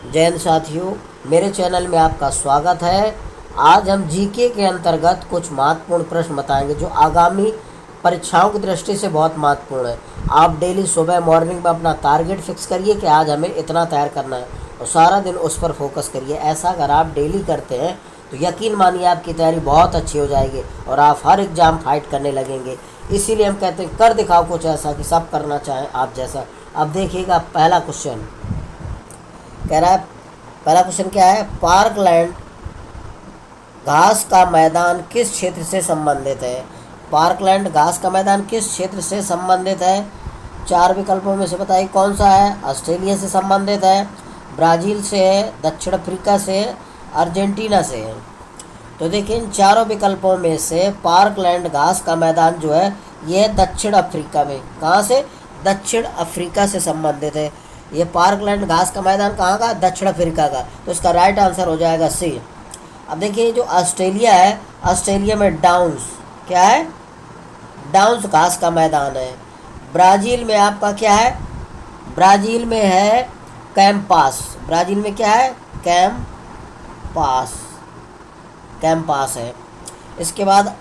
जय हिंद साथियों, मेरे चैनल में आपका स्वागत है। आज हम जीके के अंतर्गत कुछ महत्वपूर्ण प्रश्न बताएंगे जो आगामी परीक्षाओं की दृष्टि से बहुत महत्वपूर्ण है। आप डेली सुबह मॉर्निंग में अपना टारगेट फिक्स करिए कि आज हमें इतना तैयार करना है और सारा दिन उस पर फोकस करिए। ऐसा अगर आप डेली करते हैं तो यकीन मानिए आपकी तैयारी बहुत अच्छी हो जाएगी और आप हर एग्ज़ाम फाइट करने लगेंगे। इसीलिए हम कहते हैं कर दिखाओ कुछ ऐसा कि सब करना चाहें आप जैसा। अब देखिएगा पहला क्वेश्चन कह रहा है। पहला क्वेश्चन क्या है? पार्कलैंड घास का मैदान किस क्षेत्र से संबंधित है? पार्कलैंड घास का मैदान किस क्षेत्र से संबंधित है? चार विकल्पों में से बताइए कौन सा है। ऑस्ट्रेलिया से संबंधित है, ब्राज़ील से है, दक्षिण अफ्रीका से, अर्जेंटीना से है। तो देखिए इन चारों विकल्पों में से पार्कलैंड घास का मैदान जो है यह दक्षिण अफ्रीका में, कहाँ से? दक्षिण अफ्रीका से संबंधित है। ये पार्कलैंड घास का मैदान कहाँ का? दक्षिण अफ्रीका का। तो इसका राइट आंसर हो जाएगा सी। अब देखिए जो ऑस्ट्रेलिया है, ऑस्ट्रेलिया में डाउन्स क्या है? डाउन्स घास का मैदान है। ब्राज़ील में आपका क्या है? ब्राज़ील में है कैंपास। ब्राज़ील में क्या है? कैंपास, कैंपास है। इसके बाद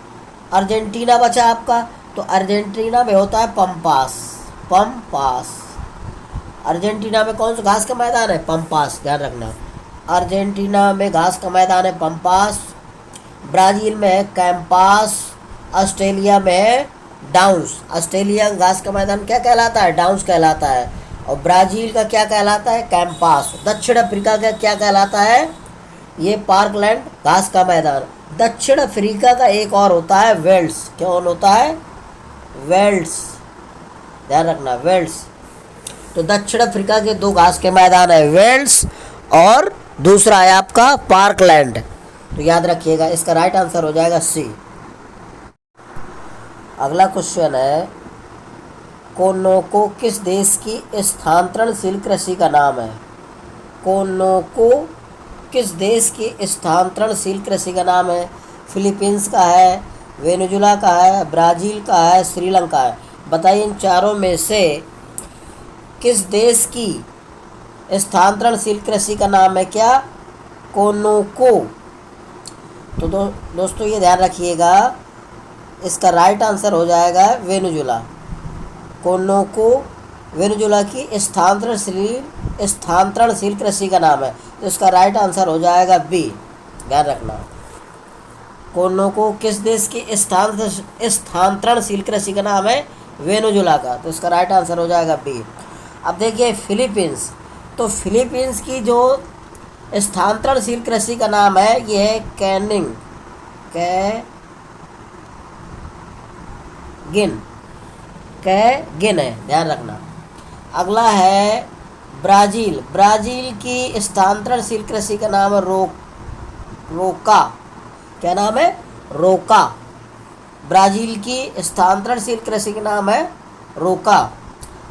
अर्जेंटीना बचा आपका, तो अर्जेंटीना में होता है पंपास। पंपास अर्जेंटीना में कौन सा घास का मैदान है? पंपास, ध्यान रखना। अर्जेंटीना में घास का मैदान है पंपास, ब्राज़ील में है कैंपास, ऑस्ट्रेलिया में है डाउन्स। ऑस्ट्रेलिया घास का मैदान क्या कहलाता है? डाउन्स कहलाता है। और ब्राज़ील का क्या कहलाता है? कैंपास। दक्षिण अफ्रीका का क्या कहलाता है? ये पार्कलैंड घास का मैदान। दक्षिण अफ्रीका का एक और होता है वेल्स। कौन होता है? वेल्स, ध्यान रखना, वेल्स। तो दक्षिण अफ्रीका के दो घास के मैदान है, वेल्स और दूसरा है आपका पार्कलैंड। तो याद रखिएगा इसका राइट आंसर हो जाएगा सी। अगला क्वेश्चन है, कोनोको किस देश की स्थानांतरणशील कृषि का नाम है? कोनोको किस देश की स्थानांतरणशील कृषि का नाम है? फिलीपींस का है, वेनेजुला का है, ब्राज़ील का है, श्रीलंका है। बताइए इन चारों में से किस देश की स्थानांतरणशील कृषि का नाम है क्या? कोनोको। तो दोस्तों ये ध्यान रखिएगा, इसका राइट आंसर हो जाएगा वेनेजुला। कोनोको वेनेजुला की स्थानांतरणशील कृषि का नाम है, तो इसका राइट आंसर हो जाएगा बी। ध्यान रखना, कोनोको किस देश की स्थानांतरणशील कृषि का नाम है? वेनेजुला का। तो इसका राइट आंसर हो जाएगा बी। अब देखिए फिलीपींस, तो फिलीपींस की जो स्थानांतरणशील कृषि का नाम है ये है कैनिंग, कैगिन है, ध्यान रखना। अगला है ब्राज़ील। ब्राज़ील की स्थानांतरणशील कृषि का नाम है रोका। क्या नाम है? रोका। ब्राज़ील की स्थानांतरणशील कृषि का नाम है रोका।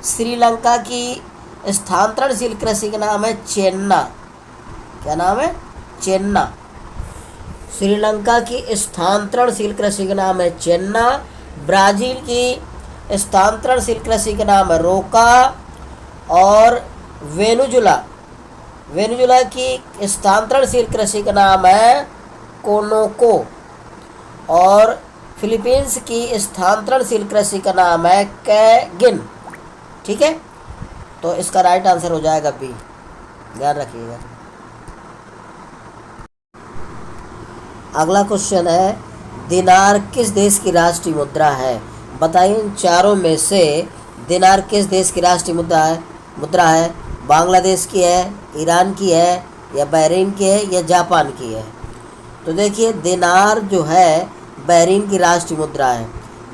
श्रीलंका की स्थानांतरणशील कृषि का नाम है चेन्ना। क्या नाम है? चेन्ना। श्रीलंका की स्थानांतरणशील कृषि का नाम है चेन्ना। ब्राज़ील की स्थानांतरणशील कृषि का नाम है रोका। और वेनेजुला की स्थानांतरणशील कृषि का नाम है कोनोको। और फिलीपींस की स्थानांतरणशील कृषि का नाम है कैगिन। ठीक है, तो इसका राइट आंसर हो जाएगा बी। ध्यान रखिएगा। अगला क्वेश्चन है, दिनार किस देश की राष्ट्रीय मुद्रा है? बताइए इन चारों में से दिनार किस देश की राष्ट्रीय मुद्रा है? बांग्लादेश की है, ईरान की है, या बहरीन की है, या जापान की है? तो देखिए दिनार जो है बहरीन की राष्ट्रीय मुद्रा है।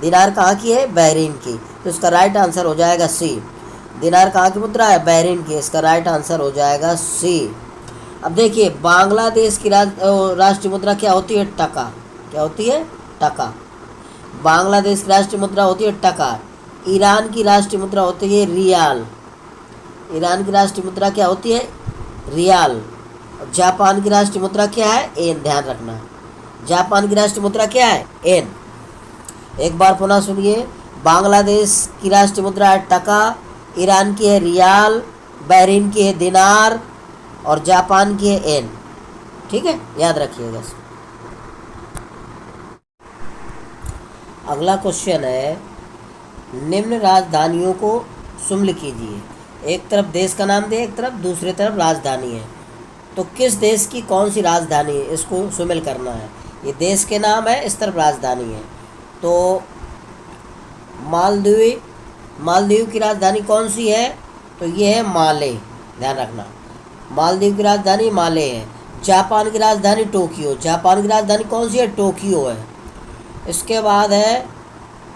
दिनार कहाँ की है? बहरीन की। तो इसका राइट आंसर हो जाएगा सी। दिनार कहाँ की मुद्रा है? बहरीन की। इसका राइट आंसर हो जाएगा सी। अब देखिए बांग्लादेश की राष्ट्रीय मुद्रा क्या होती है? टका। क्या होती है? टका। बांग्लादेश की राष्ट्रीय मुद्रा होती है टका। ईरान की राष्ट्रीय मुद्रा होती है रियाल। ईरान की राष्ट्रीय मुद्रा क्या होती है? रियाल। और जापान की राष्ट्रीय मुद्रा क्या है? एन। ध्यान रखना, जापान की राष्ट्रीय मुद्रा क्या है? एन। एक बार पुनः सुनिए, बांग्लादेश की राष्ट्रीय मुद्रा है टका, ईरान की है रियाल, बहरीन की है दिनार, और जापान की है एन। ठीक है, याद रखिएगा। अगला क्वेश्चन है, निम्न राजधानियों को सुमेलित कीजिए। एक तरफ देश का नाम दिया, एक तरफ दूसरी तरफ राजधानी है। तो किस देश की कौन सी राजधानी है, इसको सुमेल करना है। ये देश के नाम है, इस तरफ राजधानी है। तो मालदीव, मालदीव की राजधानी कौन सी है, तो ये है माले, ध्यान रखना। मालदीव की राजधानी माले है। जापान की राजधानी टोक्यो, जापान की राजधानी कौन सी है, टोक्यो है। इसके बाद है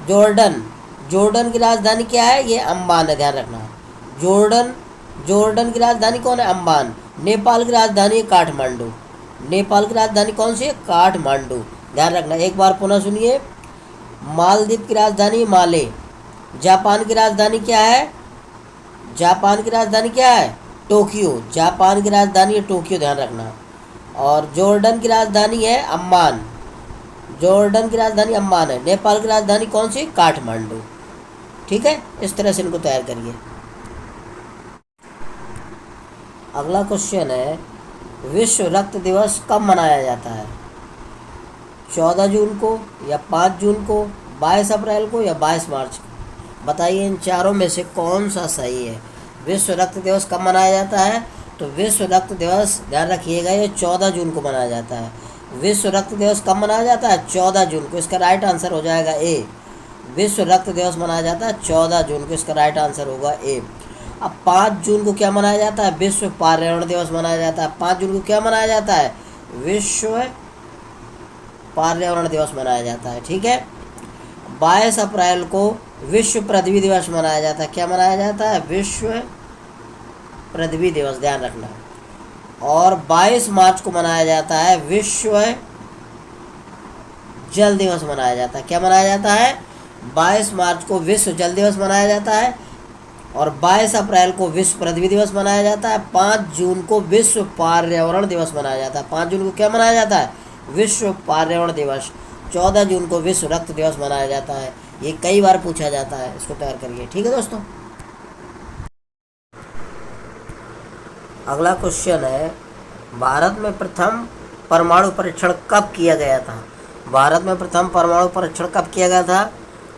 जॉर्डन, जॉर्डन की राजधानी क्या है, ये अम्बान है, ध्यान रखना। जॉर्डन, जॉर्डन की राजधानी कौन है, अम्बान। नेपाल की राजधानी है काठमांडू, नेपाल की राजधानी कौन सी है, काठमांडू, ध्यान रखना। एक बार पुनः सुनिए, मालदीव की राजधानी माले। जापान की राजधानी क्या है, जापान की राजधानी क्या है, टोक्यो, जापान की राजधानी है टोक्यो, ध्यान रखना। और जॉर्डन की राजधानी है अम्मान, जॉर्डन की राजधानी अम्मान है। नेपाल की राजधानी कौन सी, काठमांडू। ठीक है, इस तरह से इनको तैयार करिए। अगला क्वेश्चन है, विश्व रक्त दिवस कब मनाया जाता है। 14 जून को या 5 जून को, 22 अप्रैल को या 22 मार्च को। बताइए इन चारों में से कौन सा सही है। विश्व रक्त दिवस कब मनाया जाता है, तो विश्व रक्त दिवस, ध्यान रखिएगा, ये 14 जून को मनाया जाता है। विश्व रक्त दिवस कब मनाया जाता है, 14 जून को। इसका राइट आंसर हो जाएगा ए। विश्व रक्त दिवस मनाया जाता है 14 जून को, इसका राइट आंसर होगा ए। अब 5 जून को क्या मनाया जाता है, विश्व पर्यावरण दिवस मनाया जाता है। 5 जून को क्या मनाया जाता है, विश्व पर्यावरण दिवस मनाया जाता है। ठीक है, 22 अप्रैल को विश्व पृथ्वी दिवस मनाया जाता है। क्या मनाया जाता है, विश्व पृथ्वी दिवस, ध्यान रखना। और 22 मार्च को मनाया जाता है विश्व जल दिवस मनाया जाता है। क्या मनाया जाता है, 22 मार्च को विश्व जल दिवस मनाया जाता है। और 22 अप्रैल को विश्व पृथ्वी दिवस मनाया जाता है। 5 जून को विश्व पर्यावरण दिवस मनाया जाता है। 5 जून को क्या मनाया जाता है, विश्व पर्यावरण दिवस। 14 जून को विश्व रक्त दिवस मनाया जाता है। ये कई बार पूछा जाता है, इसको तैयार करिए। ठीक है दोस्तों। अगला क्वेश्चन है, भारत में प्रथम परमाणु परीक्षण कब किया गया था। भारत में प्रथम परमाणु परीक्षण कब किया गया था,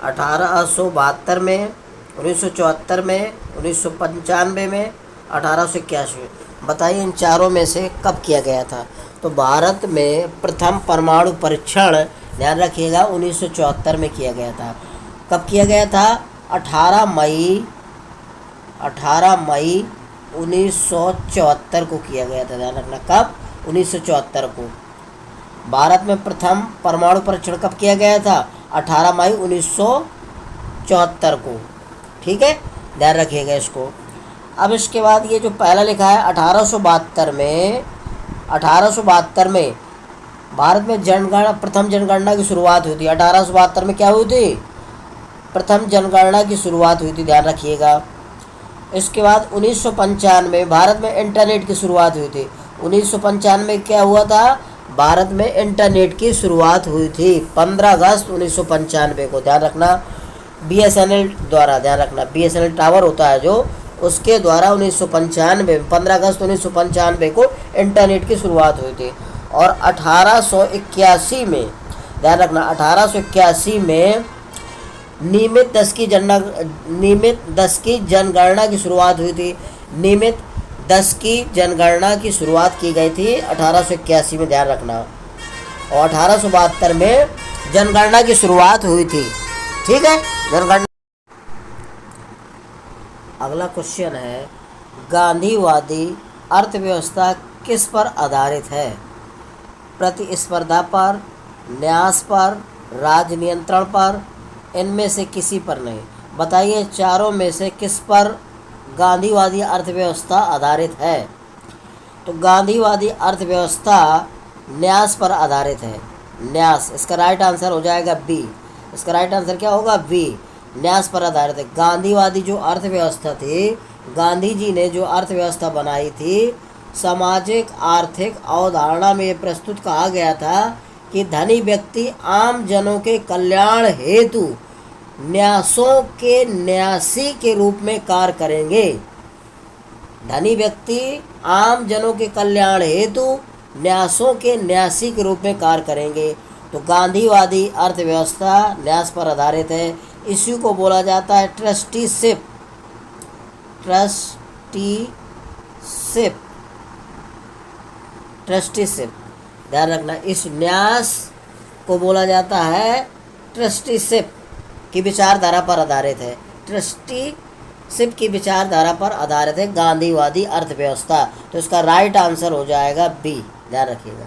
1872 में, 1974 में, 1995 में, 1881 में। बताइए इन चारों में से कब किया गया था। तो भारत में प्रथम परमाणु परीक्षण, ध्यान रखिएगा, 1974 में किया गया था। कब किया गया था, 18 मई 1974 को किया गया था, ध्यान रखना। कब, 1974 को। भारत में प्रथम परमाणु परीक्षण कब किया गया था, 18 मई 1974 को। ठीक है, ध्यान रखिएगा इसको। अब इसके बाद ये जो पहला लिखा है 1872 में, 1872 में भारत में जनगणना, प्रथम जनगणना की शुरुआत हुई थी। 1872 में क्या हुई थी, प्रथम जनगणना की शुरुआत हुई थी, ध्यान रखिएगा। इसके बाद 1995 भारत में इंटरनेट की शुरुआत हुई थी। 1995 में क्या हुआ था, भारत में इंटरनेट की शुरुआत हुई थी 15 अगस्त 1995 को, ध्यान रखना। BSNL द्वारा, ध्यान रखना, BSNL टावर होता है जो, उसके द्वारा 1995 15 अगस्त 1995 को इंटरनेट की शुरुआत हुई थी। और 1881 में, ध्यान रखना, 1881 में नियमित 10 की जनगणना की शुरुआत हुई थी। नियमित 10 की जनगणना की शुरुआत की गई थी 1881 में, ध्यान रखना। और 1872 में जनगणना की शुरुआत हुई थी। ठीक है, जनगणना। अगला क्वेश्चन है, गांधीवादी अर्थव्यवस्था किस पर आधारित है। प्रतिस्पर्धा पर, न्यास पर, राज नियंत्रण पर, इनमें से किसी पर नहीं। बताइए चारों में से किस पर गांधीवादी अर्थव्यवस्था आधारित है। तो गांधीवादी अर्थव्यवस्था न्यास पर आधारित है। न्यास, इसका राइट आंसर हो जाएगा बी। इसका राइट आंसर क्या होगा, बी, न्यास पर आधारित है। गांधीवादी जो अर्थव्यवस्था थी, गांधी जी ने जो अर्थव्यवस्था बनाई थी, सामाजिक आर्थिक अवधारणा में ये प्रस्तुत कहा गया था कि धनी व्यक्ति आम जनों के कल्याण हेतु न्यासों के न्यासी के रूप में कार्य करेंगे। धनी व्यक्ति आम जनों के कल्याण हेतु न्यासों के न्यासी के रूप में कार्य करेंगे। तो गांधीवादी अर्थव्यवस्था न्यास पर आधारित है। इसी को बोला जाता है ट्रस्टीशिप। ट्रस्टीशिप ट्रस्टीशिप ध्यान रखना, इस न्यास को बोला जाता है ट्रस्टीशिप की विचारधारा पर आधारित है। ट्रस्टीशिप की विचारधारा पर आधारित है गांधीवादी अर्थव्यवस्था। तो इसका राइट आंसर हो जाएगा बी, ध्यान रखिएगा।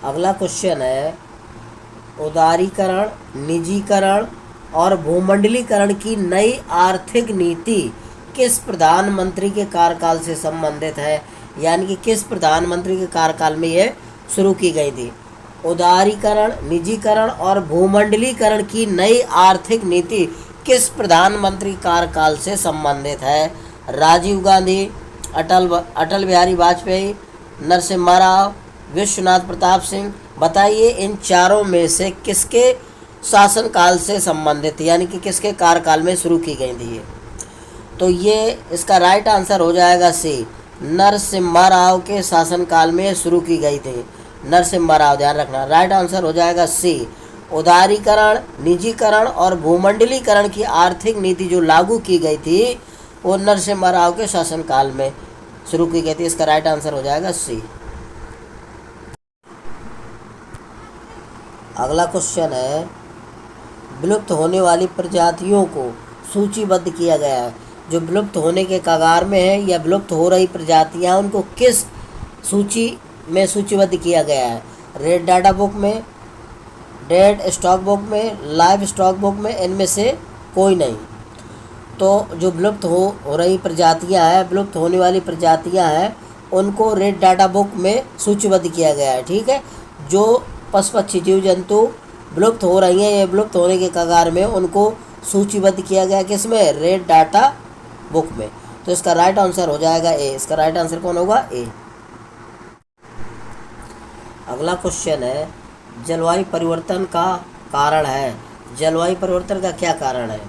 अगला क्वेश्चन है उदारीकरण, निजीकरण और भूमंडलीकरण की नई आर्थिक नीति किस प्रधानमंत्री के कार्यकाल से संबंधित है, यानी कि किस प्रधानमंत्री के कार्यकाल में यह शुरू की गई थी। उदारीकरण, निजीकरण और भूमंडलीकरण की नई आर्थिक नीति किस प्रधानमंत्री कार्यकाल से संबंधित है। राजीव गांधी, अटल बिहारी वाजपेयी, नरसिम्हा राव, विश्वनाथ प्रताप सिंह। बताइए इन चारों में से किसके शासनकाल से संबंधित, यानी कि किसके कार्यकाल में शुरू की गई थी। तो ये इसका राइट आंसर हो जाएगा सी, नरसिम्हा राव के शासनकाल में शुरू की गई थी। नरसिम्हा राव, ध्यान रखना, राइट आंसर हो जाएगा सी। उदारीकरण, निजीकरण और भूमंडलीकरण की आर्थिक नीति जो लागू की गई थी वो नरसिम्हा राव के शासनकाल में शुरू की गई थी। इसका राइट आंसर हो जाएगा सी। अगला क्वेश्चन है विलुप्त होने वाली प्रजातियों को सूचीबद्ध किया गया है। जो विलुप्त होने के कगार में है या विलुप्त हो रही प्रजातियां, उनको किस सूची में सूचीबद्ध किया गया है। रेड डाटा बुक में, डेड स्टॉक बुक में, लाइव स्टॉक बुक में, इनमें से कोई नहीं। तो जो विलुप्त हो रही प्रजातियां हैं, विलुप्त होने वाली प्रजातियां हैं, उनको रेड डाटा बुक में सूचीबद्ध किया गया है। ठीक है, जो पशु पक्षी जीव जंतु विलुप्त हो रही हैं या विलुप्त होने के कगार में, उनको सूचीबद्ध किया गया किसमें, रेड डाटा बुक में। तो इसका राइट आंसर हो जाएगा ए। इसका राइट आंसर कौन होगा, ए। अगला क्वेश्चन है जलवायु परिवर्तन का कारण है। जलवायु परिवर्तन का क्या कारण है।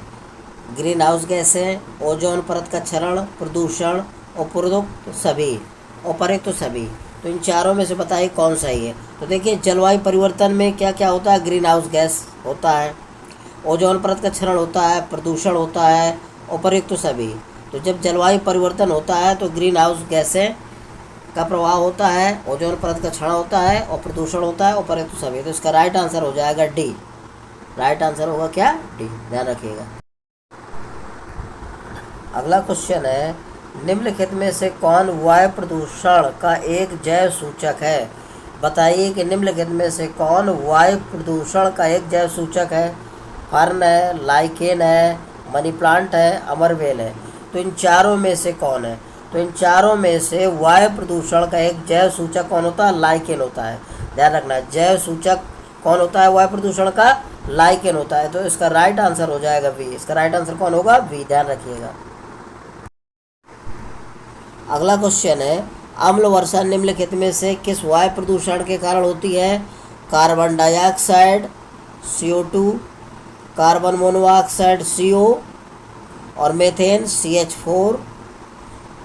ग्रीन हाउस गैसें, ओजोन परत का क्षरण, प्रदूषण, उपरोक्त सभी। तो इन चारों में से बताइए कौन सही है। तो देखिए जलवायु परिवर्तन में क्या क्या होता है, ग्रीन हाउस गैस होता है, ओजोन परत का क्षरण होता है, प्रदूषण होता है, उपरोक्त सभी। तो जब जलवायु परिवर्तन होता है तो ग्रीन हाउस गैसें का प्रभाव होता है, ओजोन परत का क्षरण होता है और प्रदूषण होता है, उपरोक्त सभी। तो इसका राइट आंसर हो जाएगा डी। राइट आंसर होगा क्या, डी, ध्यान रखिएगा। अगला क्वेश्चन है निम्नलिखित में से कौन वायु प्रदूषण का एक जैव सूचक है। बताइए कि निम्नलिखित में से कौन वायु प्रदूषण का एक जैव सूचक है। फर्न है, लाइकेन है, मनी प्लांट है, अमरवेल है। तो इन चारों में से कौन है। तो इन चारों में से वायु प्रदूषण का एक जैव सूचक कौन होता है, लाइकेन होता है। ध्यान रखना, जैव सूचक कौन होता है वायु प्रदूषण का, लाइकेन होता है। तो इसका राइट आंसर हो जाएगा बी। इसका राइट आंसर कौन होगा, बी, ध्यान रखिएगा। अगला क्वेश्चन है अम्ल वर्षा निम्नलिखित में से किस वायु प्रदूषण के कारण होती है। Carbon dioxide CO2, carbon monoxide CO और मेथेन CH4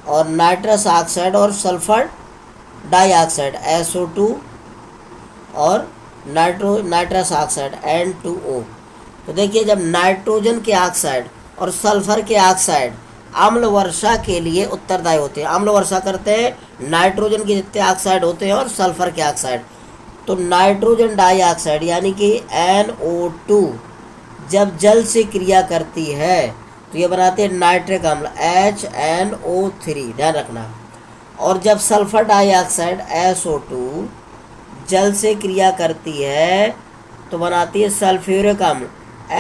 और नाइट्रस ऑक्साइड और सल्फर डाइऑक्साइड SO2 और नाइट्रस ऑक्साइड N2O। तो देखिए जब नाइट्रोजन के ऑक्साइड और सल्फर के ऑक्साइड अम्ल वर्षा के लिए उत्तरदायी होते हैं। अम्ल वर्षा करते हैं नाइट्रोजन के जितने ऑक्साइड होते हैं और सल्फर के ऑक्साइड। तो नाइट्रोजन डाइऑक्साइड यानी कि NO2 जब जल से क्रिया करती है तो ये बनाते हैं नाइट्रिक अम्ल HNO3, ध्यान रखना। और जब सल्फर डाइऑक्साइड SO2 जल से क्रिया करती है तो बनाती है सल्फ्यूरिक अम्ल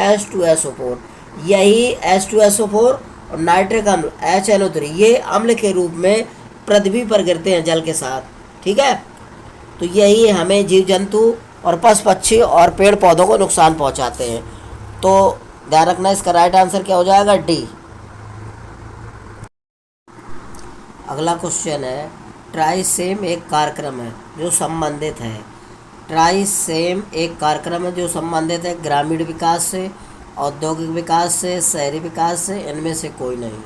H2SO4। यही H2SO4 और नाइट्रिक अम्ल HNO3 ये अम्ल के रूप में पृथ्वी पर गिरते हैं जल के साथ। ठीक है, तो यही हमें जीव जंतु और पशु पक्षी और पेड़ पौधों को नुकसान पहुंचाते हैं। तो ध्यान रखना, इसका राइट आंसर क्या हो जाएगा, डी। अगला क्वेश्चन है ट्राइसेम एक कार्यक्रम है जो संबंधित है। ट्राइसेम एक कार्यक्रम है जो संबंधित है ग्रामीण विकास से, औद्योगिक विकास से, शहरी विकास से, इनमें से कोई नहीं।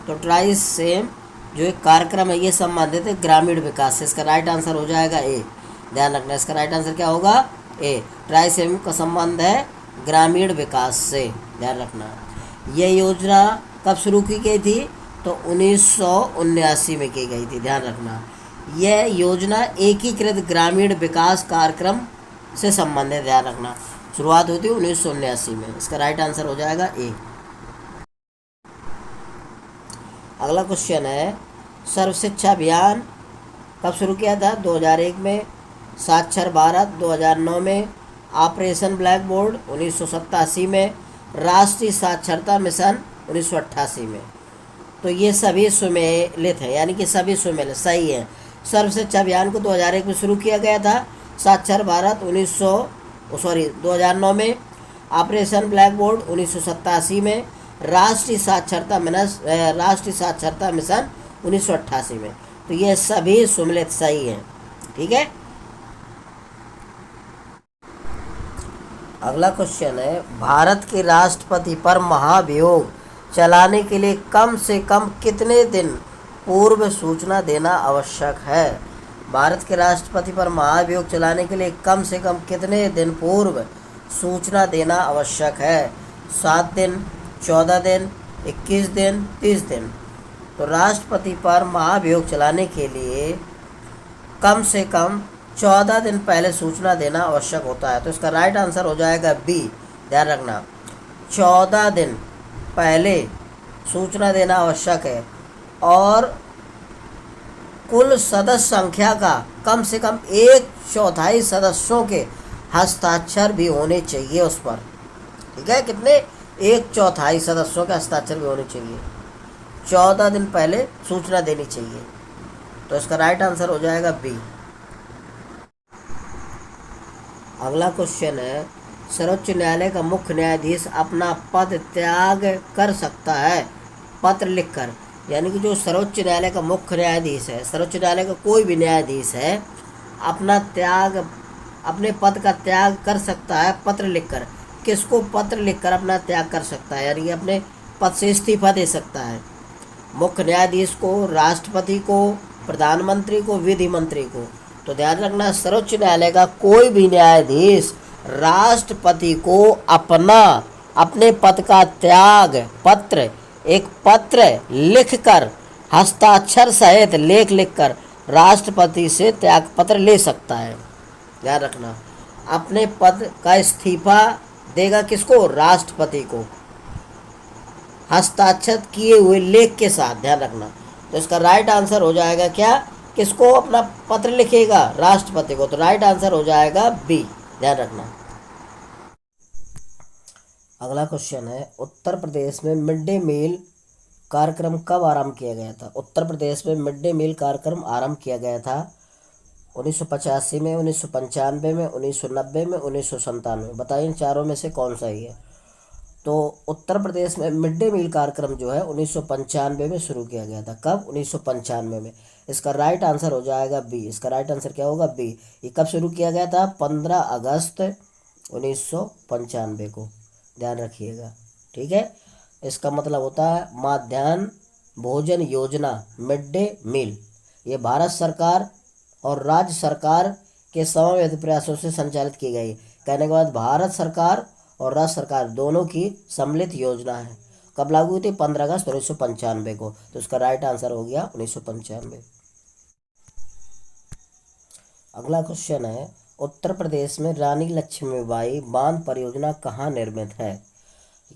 तो ट्राइसेम जो एक कार्यक्रम है ये संबंधित है ग्रामीण विकास से। इसका राइट आंसर हो जाएगा ए। ध्यान रखना, इसका राइट आंसर क्या होगा? ए। ट्राइसेम का संबंध है ग्रामीण विकास से। ध्यान रखना। यह योजना कब शुरू की गई थी? तो 1979 में की गई थी। ध्यान रखना, यह योजना एकीकृत ग्रामीण विकास कार्यक्रम से संबंधित। ध्यान रखना, शुरुआत होती है 1979 में। इसका राइट आंसर हो जाएगा ए। अगला क्वेश्चन है, सर्व शिक्षा अभियान कब शुरू किया था? 2001 में। साक्षर भारत 2009 में। ऑपरेशन ब्लैक बोर्ड 1987 में। राष्ट्रीय साक्षरता मिशन 1988 में। तो ये सभी सुमेलित है, यानी कि सभी सुमेलित सही है। सर्व शिक्षा अभियान को 2001 में शुरू किया गया था। साक्षर भारत 2009 में। ऑपरेशन ब्लैक बोर्ड 1987 में। राष्ट्रीय साक्षरता मिशन 1988 में। तो ये सभी सुमेलित सही हैं। ठीक है। अगला क्वेश्चन है, भारत के राष्ट्रपति पर महाभियोग चलाने के लिए कम से कम कितने दिन पूर्व सूचना देना आवश्यक है? भारत के राष्ट्रपति पर महाभियोग चलाने के लिए कम से कम कितने दिन पूर्व सूचना देना आवश्यक है? 7 दिन, 14 दिन, 21 दिन, 30 दिन। तो राष्ट्रपति पर महाभियोग चलाने के लिए कम से कम 14 दिन पहले सूचना देना आवश्यक होता है। तो इसका राइट आंसर हो जाएगा बी। ध्यान रखना, 14 दिन पहले सूचना देना आवश्यक है और कुल सदस्य संख्या का कम से कम 1/4 सदस्यों के हस्ताक्षर भी होने चाहिए उस पर। ठीक है, कितने? 1/4 सदस्यों के हस्ताक्षर भी होने चाहिए। 14 दिन पहले सूचना देनी चाहिए। तो इसका राइट आंसर हो जाएगा बी। अगला क्वेश्चन है, सर्वोच्च न्यायालय का मुख्य न्यायाधीश अपना पद त्याग कर सकता है पत्र लिखकर? यानी कि जो सर्वोच्च न्यायालय का मुख्य न्यायाधीश है, सर्वोच्च न्यायालय का कोई भी न्यायाधीश है, अपने पद का त्याग कर सकता है पत्र लिखकर। किसको पत्र लिखकर अपना त्याग कर सकता है? यानी कि अपने पद से इस्तीफा दे सकता है। मुख्य न्यायाधीश को, राष्ट्रपति को, प्रधानमंत्री को, विधि मंत्री को। तो ध्यान रखना, सर्वोच्च न्यायालय का कोई भी न्यायाधीश राष्ट्रपति को अपने पद का त्याग पत्र, एक पत्र लिखकर हस्ताक्षर सहित लेख लिखकर राष्ट्रपति से त्याग पत्र ले सकता है। ध्यान रखना, अपने पद का इस्तीफा देगा किसको? राष्ट्रपति को, हस्ताक्षर किए हुए लेख के साथ। ध्यान रखना, तो इसका राइट आंसर हो जाएगा क्या? किसको अपना पत्र लिखेगा? राष्ट्रपति को। तो राइट आंसर हो जाएगा बी। ध्यान रखना। अगला क्वेश्चन है, उत्तर प्रदेश में मिड डे मील कार्यक्रम कब आरंभ किया गया था? उत्तर प्रदेश में मिड डे मील कार्यक्रम आरंभ किया गया था 1985 में, 1995 में, 1990 में, 1997 में। बताइए इन चारों में से कौन सा ही है? तो उत्तर प्रदेश में मिड डे मील कार्यक्रम जो है 1995 में शुरू किया गया था। कब? 1995 में। इसका राइट आंसर हो जाएगा बी। इसका राइट आंसर क्या होगा? बी। ये कब शुरू किया गया था? 15 अगस्त 1995 को। ध्यान रखिएगा। ठीक है, इसका मतलब होता है मध्याह्न भोजन योजना, मिड डे मील। ये भारत सरकार और राज्य सरकार के समन्वित प्रयासों से संचालित की गई। कहने के बाद भारत सरकार और राज्य सरकार दोनों की सम्मिलित योजना है। कब लागू हुई थी? 15 अगस्त 1995 को। तो इसका राइट आंसर हो गया 1995। अगला क्वेश्चन है, उत्तर प्रदेश में रानी लक्ष्मीबाई बांध परियोजना कहाँ निर्मित है?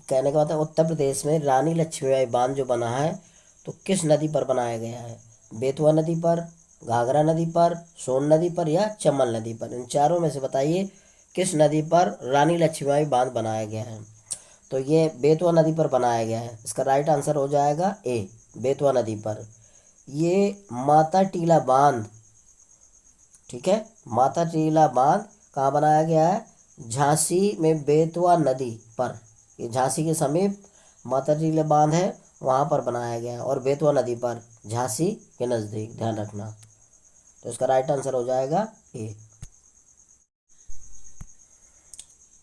कहने का मतलब उत्तर प्रदेश में रानी लक्ष्मीबाई बांध जो बना है तो किस नदी पर बनाया गया है? बेतवा नदी पर, घाघरा नदी पर, सोन नदी पर या चंबल नदी पर? इन चारों में से बताइए किस नदी पर रानी लक्ष्मीबाई बांध बनाया गया है? तो ये बेतवा नदी पर बनाया गया है। इसका राइट आंसर हो जाएगा ए, बेतवा नदी पर। ये माता टीला बांध, ठीक है, माता टीला बांध कहाँ बनाया गया है? झांसी में बेतवा नदी पर। ये झांसी के समीप माता टीला बांध है, वहाँ पर बनाया गया है, और बेतवा नदी पर झांसी के नज़दीक। ध्यान रखना, तो इसका राइट आंसर हो जाएगा ए।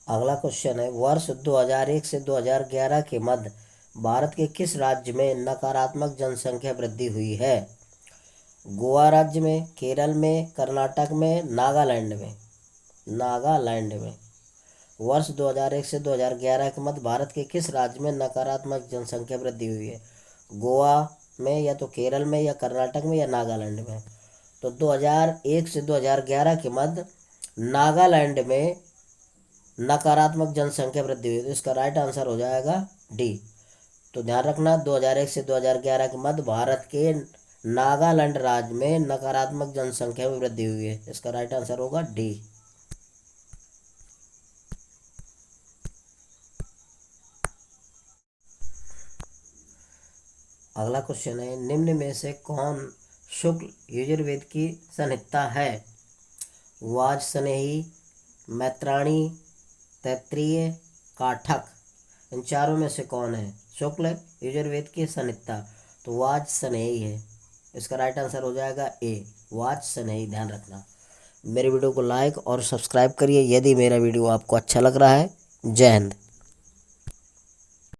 अगला क्वेश्चन है, वर्ष 2001 से 2011 के मध्य भारत के किस राज्य में नकारात्मक जनसंख्या वृद्धि हुई है? गोवा राज्य में, केरल में, कर्नाटक में, नागालैंड में। नागालैंड में। वर्ष 2001 से 2011 के मध्य भारत के किस राज्य में नकारात्मक जनसंख्या वृद्धि हुई है? गोवा में, या तो केरल में, या कर्नाटक में, या नागालैंड में। तो 2001 से 2011 के मध्य नागालैंड में नकारात्मक जनसंख्या वृद्धि हुई, तो इसका राइट आंसर हो जाएगा डी। तो ध्यान रखना, 2001 से 2011 के मध्य भारत के नागालैंड राज्य में नकारात्मक जनसंख्या में वृद्धि हुई है। इसका राइट आंसर होगा डी। अगला क्वेश्चन है, निम्न में से कौन शुक्ल यजुर्वेद की संहिता है? वाजसनेयी, मैत्राणी, तैत्तिरीय, काठक। इन चारों में से कौन है शुक्ल यजुर्वेद की संहिता? तो वाजसनेयी है। इसका राइट आंसर हो जाएगा ए, वाजसनेयी। ध्यान रखना। मेरे वीडियो को लाइक और सब्सक्राइब करिए यदि मेरा वीडियो आपको अच्छा लग रहा है। जय हिंद।